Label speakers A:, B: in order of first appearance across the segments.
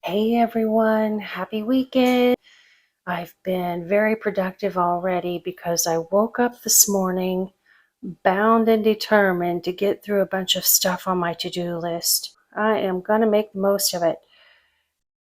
A: Hey everyone, happy weekend. I've been very productive already because I woke up this morning bound and determined to get through a bunch of stuff on my to-do list. I am going to make the most of it.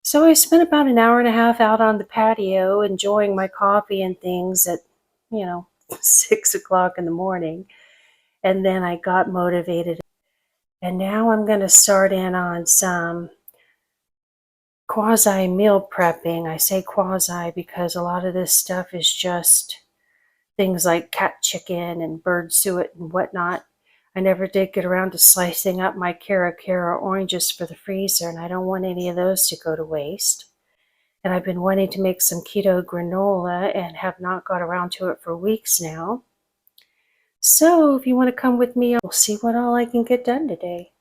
A: So I spent about an hour and a half out on the patio enjoying my coffee and things at, you know, 6 o'clock in the morning. And then I got motivated. And now I'm going to start in on some quasi meal prepping. I say quasi because a lot of this stuff is just things like cat chicken and bird suet and whatnot. I never did get around to slicing up my cara oranges for the freezer, and I don't want any of those to go to waste. And I've been wanting to make some keto granola and have not got around to it for weeks now. So if you want to come with me, we'll see what all I can get done today.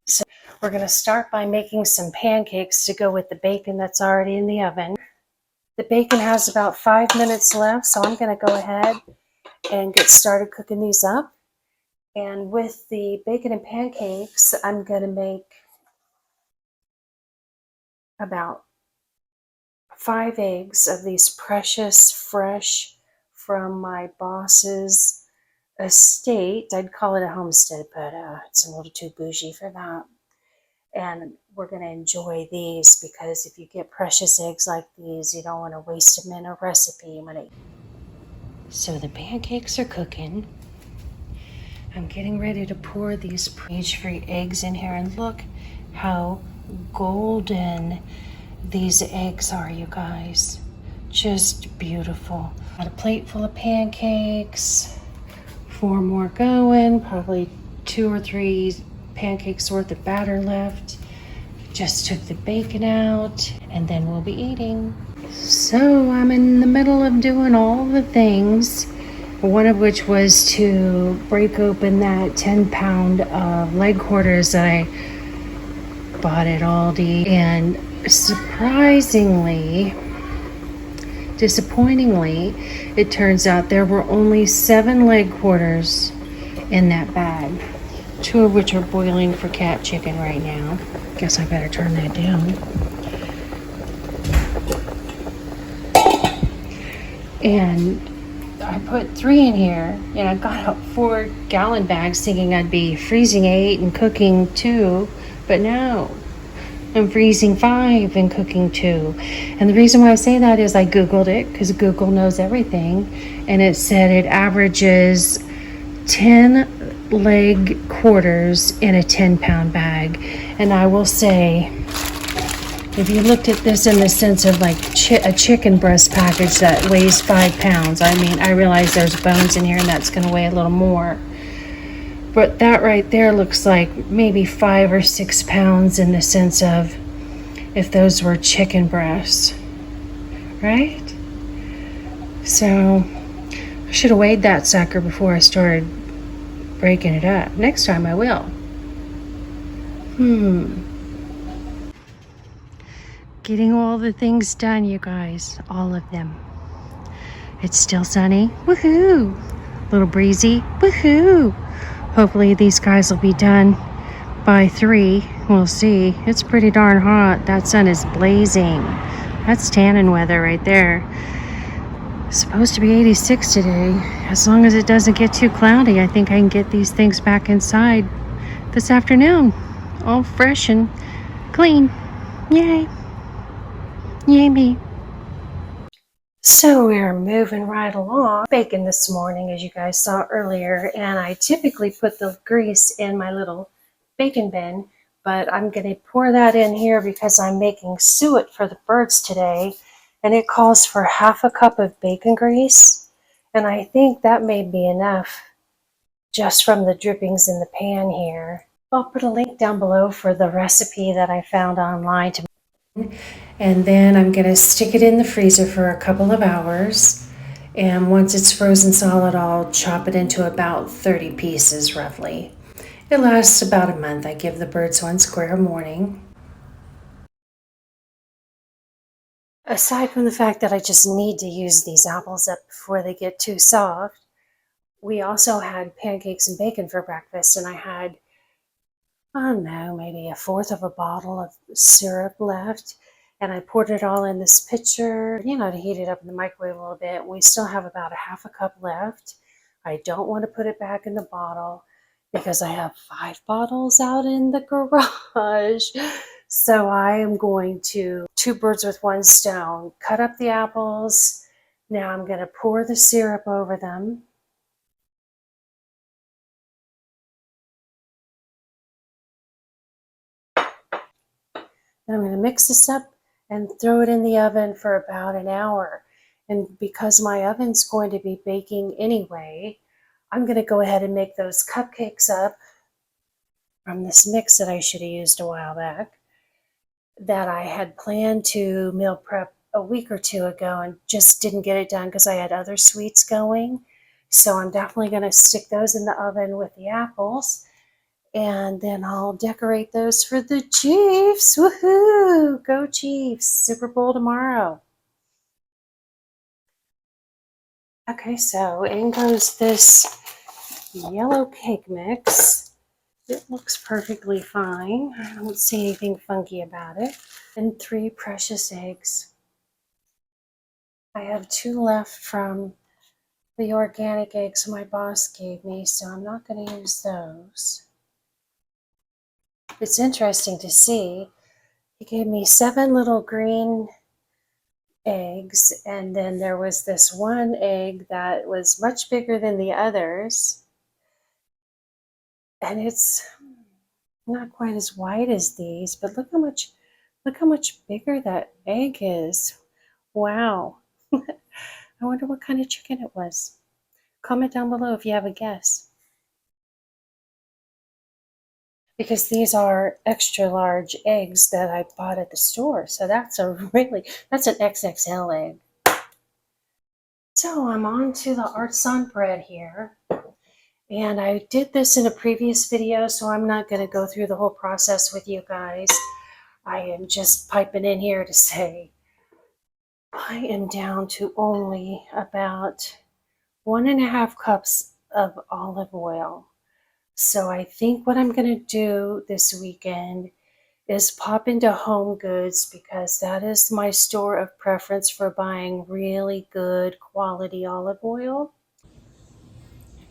A: So we're going to start by making some pancakes to go with the bacon that's already in the oven. The bacon has about 5 minutes left, so I'm going to go ahead and get started cooking these up. And with the bacon and pancakes, I'm going to make about 5 eggs of these precious, fresh, from my boss's estate. I'd call it a homestead, but it's a little too bougie for that. And we're going to enjoy these because if you get precious eggs like these, you don't want to waste them in a recipe. So the pancakes are cooking. I'm getting ready to pour these cage-free eggs in here, and look how golden these eggs are, you guys. Just beautiful. Got a plate full of pancakes, 4 more going, probably 2 or 3 pancakes worth of batter left. Just took the bacon out, and then we'll be eating. So I'm in the middle of doing all the things, one of which was to break open that 10-pound of leg quarters that I bought at Aldi. And disappointingly, it turns out there were only 7 leg quarters in that bag, 2 of which are boiling for cat chicken right now. Guess I better turn that down. And I put 3 in here, and I got out 4-gallon bags thinking I'd be freezing 8 and cooking 2, but no, I'm freezing 5 and cooking 2. And the reason why I say that is I Googled it, because Google knows everything, and it said it averages 10 leg quarters in a 10-pound bag. And I will say, if you looked at this in the sense of like a chicken breast package that weighs 5 pounds, I mean, I realize there's bones in here and that's going to weigh a little more. But that right there looks like maybe 5 or 6 pounds in the sense of if those were chicken breasts, right? So I should have weighed that sucker before I started breaking it up. Next time I will. Getting all the things done, you guys. All of them. It's still sunny. Woohoo! A little breezy. Woohoo! Hopefully these guys will be done by 3. We'll see. It's pretty darn hot. That sun is blazing. That's tannin weather right there. It's supposed to be 86 today. As long as it doesn't get too cloudy, I think I can get these things back inside this afternoon. All fresh and clean. Yay. Yay me. So we're moving right along. Bacon this morning, as you guys saw earlier, and I typically put the grease in my little bacon bin, but I'm going to pour that in here because I'm making suet for the birds today, and it calls for half a cup of bacon grease, and I think that may be enough just from the drippings in the pan here. I'll put a link down below for the recipe that I found online to. And then I'm going to stick it in the freezer for a couple of hours, and once it's frozen solid, I'll chop it into about 30 pieces roughly. It lasts about a month. I give the birds 1 square a morning. Aside from the fact that I just need to use these apples up before they get too soft, we also had pancakes and bacon for breakfast, and I had I don't know, maybe a fourth of a bottle of syrup left. And I poured it all in this pitcher, to heat it up in the microwave a little bit. We still have about a half a cup left. I don't want to put it back in the bottle because I have 5 bottles out in the garage. So I am going to two birds with one stone, cut up the apples. Now I'm going to pour the syrup over them. Then I'm going to mix this up and throw it in the oven for about an hour. And because my oven's going to be baking anyway, I'm going to go ahead and make those cupcakes up from this mix that I should have used a while back that I had planned to meal prep a week or two ago and just didn't get it done because I had other sweets going. So I'm definitely going to stick those in the oven with the apples. And then I'll decorate those for the Chiefs. Woohoo! Go Chiefs! Super Bowl tomorrow. Okay, so in goes this yellow cake mix. It looks perfectly fine. I don't see anything funky about it. And 3 precious eggs. I have 2 left from the organic eggs my boss gave me, so I'm not going to use those. It's interesting to see. He gave me 7 little green eggs, and then there was this one egg that was much bigger than the others, and it's not quite as white as these, but look how much bigger that egg is. Wow. I wonder what kind of chicken it was. Comment down below if you have a guess. Because these are extra large eggs that I bought at the store. So that's an XXL egg. So I'm on to the artisan bread here. And I did this in a previous video, so I'm not going to go through the whole process with you guys. I am just piping in here to say I am down to only about 1.5 cups of olive oil. So I think what I'm going to do this weekend is pop into Home Goods because that is my store of preference for buying really good quality olive oil.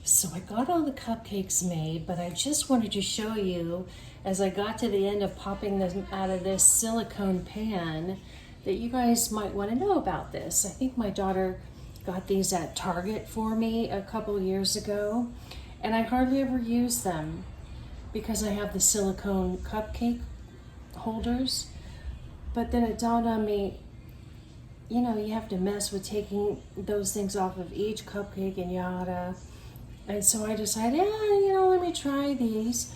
A: So I got all the cupcakes made, but I just wanted to show you as I got to the end of popping them out of this silicone pan that you guys might want to know about this. I think my daughter got these at Target for me a couple years ago, and I hardly ever use them because I have the silicone cupcake holders. But then it dawned on me, you have to mess with taking those things off of each cupcake and yada. And so I decided, let me try these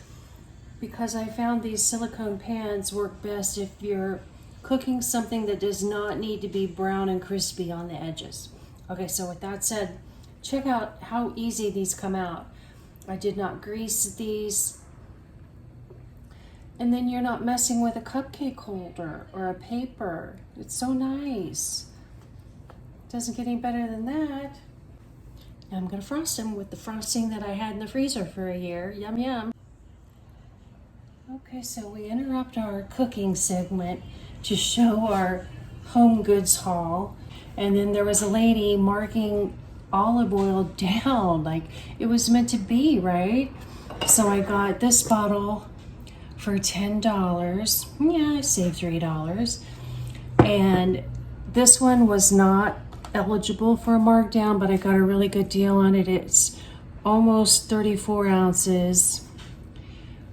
A: because I found these silicone pans work best if you're cooking something that does not need to be brown and crispy on the edges. Okay, so with that said, check out how easy these come out. I did not grease these. And then you're not messing with a cupcake holder or a paper. It's so nice. Doesn't get any better than that. Now I'm going to frost them with the frosting that I had in the freezer for a year. Yum, yum. Okay, so we interrupt our cooking segment to show our Home Goods haul. And then there was a lady marking olive oil down like it was meant to be, right? So I got this bottle for $10. Yeah, I saved $3. And this one was not eligible for a markdown, but I got a really good deal on it. It's almost 34 ounces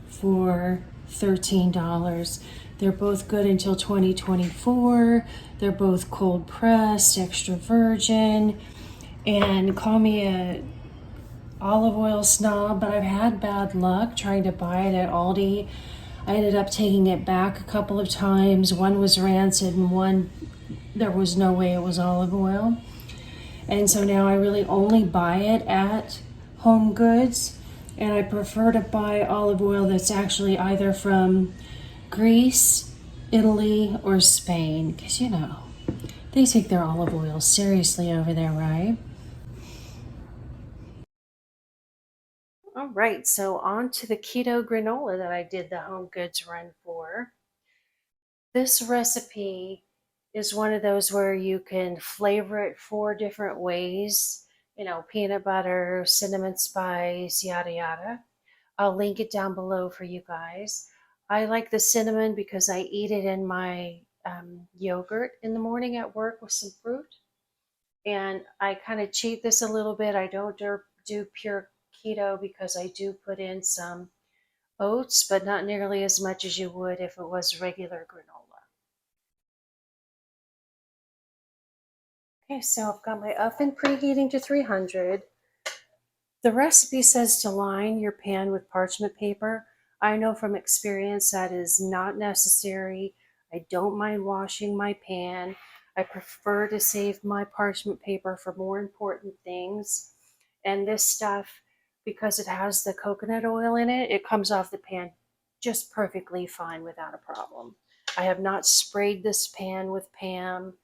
A: for $13. They're both good until 2024. They're both cold pressed, extra virgin, and call me a olive oil snob, but I've had bad luck trying to buy it at Aldi. I ended up taking it back a couple of times. One was rancid and one there was no way it was olive oil. And so now I really only buy it at Home Goods, and I prefer to buy olive oil that's actually either from Greece, Italy, or Spain, because they take their olive oil seriously over there, right? All right, so on to the keto granola that I did the home goods run for. This recipe is one of those where you can flavor it 4 different ways, peanut butter, cinnamon spice, yada yada. I'll link it down below for you guys. I like the cinnamon because I eat it in my yogurt in the morning at work with some fruit. And I kind of cheat this a little bit. I don't do pure keto because I do put in some oats, but not nearly as much as you would if it was regular granola. Okay, so I've got my oven preheating to 300. The recipe says to line your pan with parchment paper. I know from experience that is not necessary. I don't mind washing my pan. I prefer to save my parchment paper for more important things. And this stuff, because it has the coconut oil in it, it comes off the pan just perfectly fine without a problem. I have not sprayed this pan with Pam.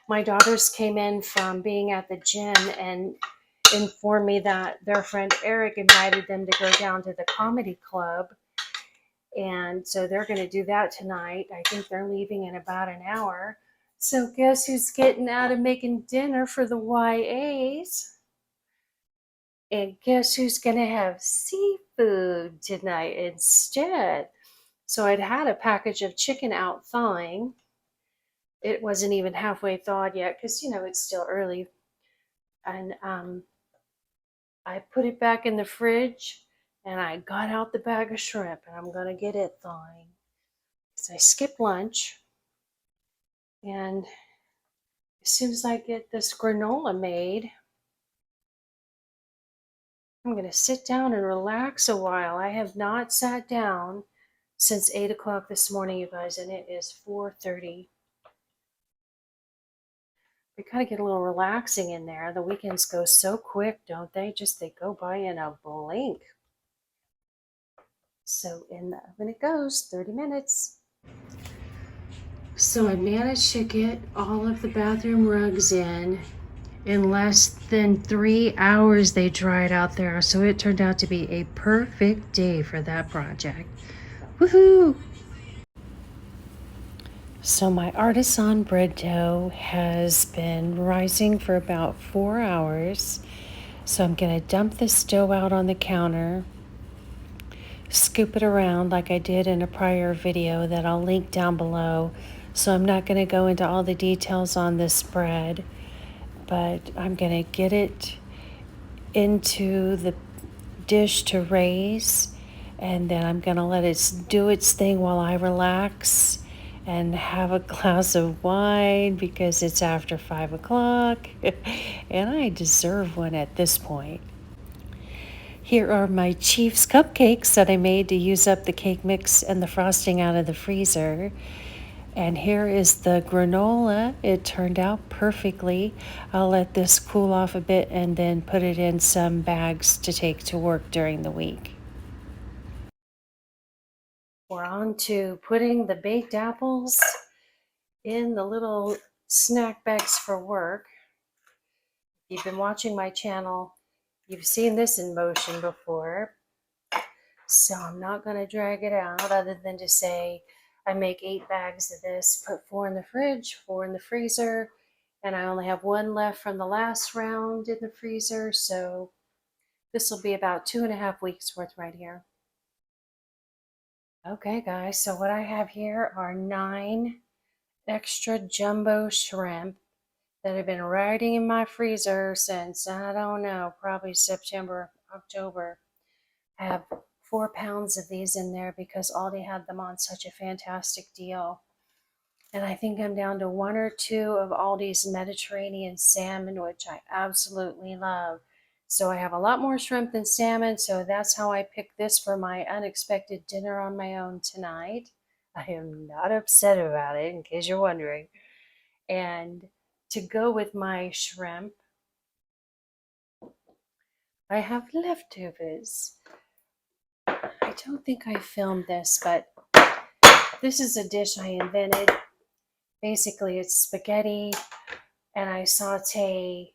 A: My daughters came in from being at the gym and informed me that their friend Eric invited them to go down to the comedy club. And so they're going to do that tonight. I think they're leaving in about an hour. So guess who's getting out of making dinner for the YAs? And guess who's going to have seafood tonight instead? So I'd had a package of chicken out thawing. It wasn't even halfway thawed yet because, it's still early. And I put it back in the fridge and I got out the bag of shrimp and I'm going to get it thawing. So I skipped lunch, and as soon as I get this granola made, I'm going to sit down and relax a while. I have not sat down since 8 o'clock this morning, you guys, and it is 4:30. We kind of get a little relaxing in there. The weekends go so quick, don't they? They go by in a blink. So in the oven it goes, 30 minutes. So I managed to get all of the bathroom rugs in less than 3 hours. They dried out there, so it turned out to be a perfect day for that project. Woohoo! So my artisan bread dough has been rising for about 4 hours. So I'm going to dump this dough out on the counter, scoop it around like I did in a prior video that I'll link down below. So I'm not going to go into all the details on this bread, but I'm going to get it into the dish to raise, and then I'm going to let it do its thing while I relax and have a glass of wine because it's after 5 o'clock and I deserve one at this point. Here are my Chief's cupcakes that I made to use up the cake mix and the frosting out of the freezer. And here is the granola. It turned out perfectly. I'll let this cool off a bit and then put it in some bags to take to work during the week. We're on to putting the baked apples in the little snack bags for work. If you've been watching my channel, you've seen this in motion before. So I'm not going to drag it out other than to say I make 8 bags of this, put 4 in the fridge, 4 in the freezer, and I only have 1 left from the last round in the freezer. So this will be about 2.5 weeks worth right here. Okay, guys, so what I have here are 9 extra jumbo shrimp that have been riding in my freezer since, I don't know, probably September, October. I have 4 pounds of these in there because Aldi had them on such a fantastic deal. And I think I'm down to 1 or 2 of Aldi's Mediterranean salmon, which I absolutely love. So I have a lot more shrimp than salmon, so that's how I picked this for my unexpected dinner on my own tonight. I am not upset about it, in case you're wondering. And to go with my shrimp, I have leftovers. I don't think I filmed this, but This is a dish I invented. Basically, it's spaghetti, and I saute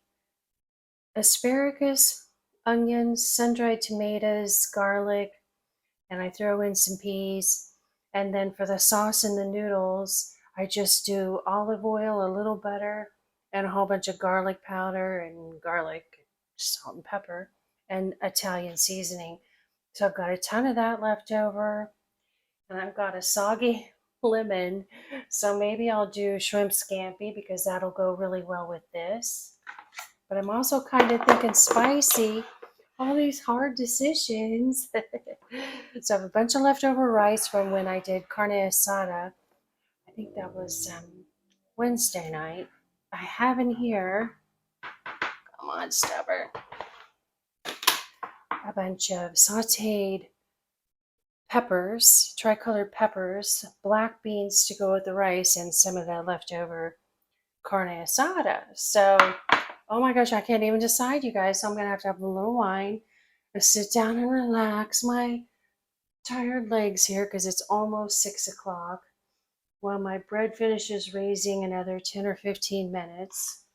A: asparagus, onions, sun-dried tomatoes, garlic, and I throw in some peas. And then for the sauce and the noodles, I just do olive oil, a little butter, and a whole bunch of garlic powder and garlic, salt and pepper, and Italian seasoning. So I've got a ton of that left over, and I've got a soggy lemon. So maybe I'll do shrimp scampi because that'll go really well with this. But I'm also kind of thinking spicy. All these hard decisions. So I have a bunch of leftover rice from when I did carne asada. I think that was Wednesday night. I have in here, come on, stubborn, a bunch of sauteed peppers, tricolored peppers, black beans to go with the rice, and some of the leftover carne asada. So, oh my gosh, I can't even decide, you guys. So I'm going to have a little wine, sit down and relax my tired legs here because it's almost 6 o'clock while my bread finishes raising another 10 or 15 minutes.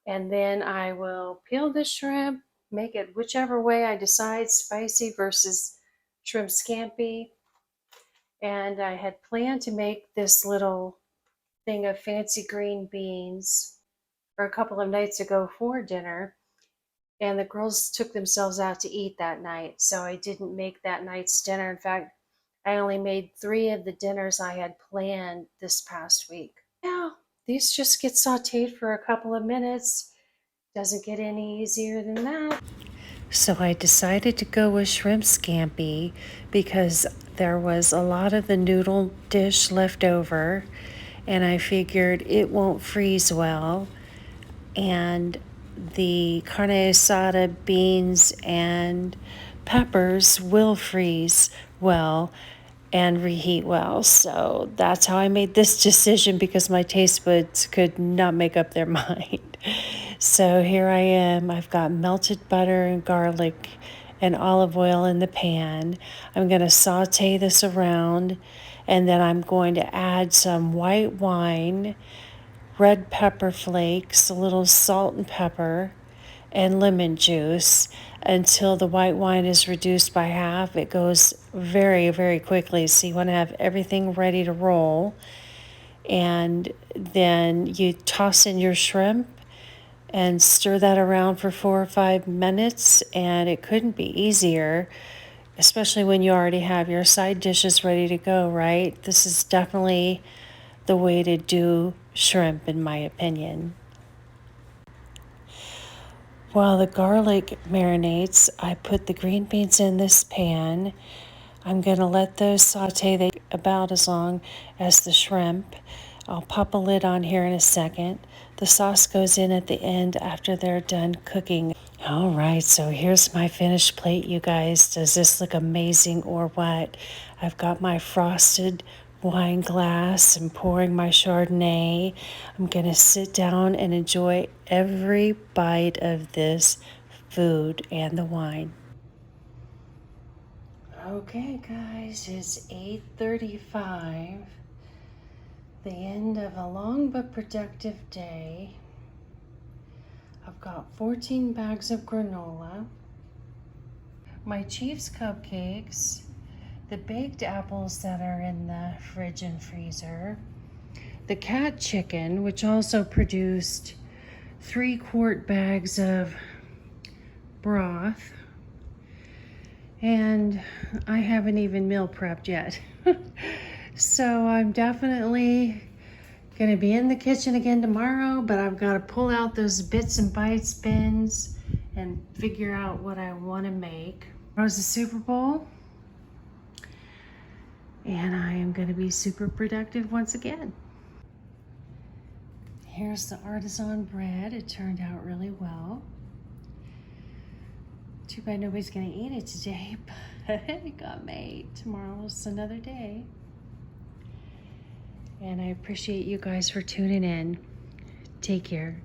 A: And then I will peel the shrimp, make it whichever way I decide, spicy versus shrimp scampi. And I had planned to make this little thing of fancy green beans for a couple of nights ago for dinner. And the girls took themselves out to eat that night. So I didn't make that night's dinner. In fact, I only made 3 of the dinners I had planned this past week. Yeah, these just get sauteed for a couple of minutes. Doesn't get any easier than that. So I decided to go with shrimp scampi because there was a lot of the noodle dish left over, and I figured it won't freeze well. And the carne asada beans and peppers will freeze well and reheat well. So that's how I made this decision because my taste buds could not make up their mind. So here I am. I've got melted butter and garlic and olive oil in the pan. I'm going to saute this around, and then I'm going to add some white wine, red pepper flakes, a little salt and pepper, and lemon juice until the white wine is reduced by half. It goes very, very quickly. So you want to have everything ready to roll. And then you toss in your shrimp and stir that around for 4 or 5 minutes. And it couldn't be easier, especially when you already have your side dishes ready to go, right? This is definitely the way to do shrimp, in my opinion. While the garlic marinates, I put the green beans in this pan. I'm going to let those saute about as long as the shrimp. I'll pop a lid on here in a second. The sauce goes in at the end after they're done cooking. All right, so here's my finished plate, you guys. Does this look amazing or what? I've got my frosted wine glass and pouring my Chardonnay. I'm going to sit down and enjoy every bite of this food and the wine. Okay, guys, it's 8:35, the end of a long but productive day. I've got 14 bags of granola, my Chief's cupcakes, the baked apples that are in the fridge and freezer, the cat chicken, which also produced 3-quart bags of broth, and I haven't even meal prepped yet. So I'm definitely going to be in the kitchen again tomorrow, but I've got to pull out those bits and bites bins and figure out what I want to make. Tomorrow's the Super Bowl, and I am going to be super productive once again. Here's the artisan bread. It turned out really well. Too bad nobody's going to eat it today, but it got made. Tomorrow's another day. And I appreciate you guys for tuning in. Take care.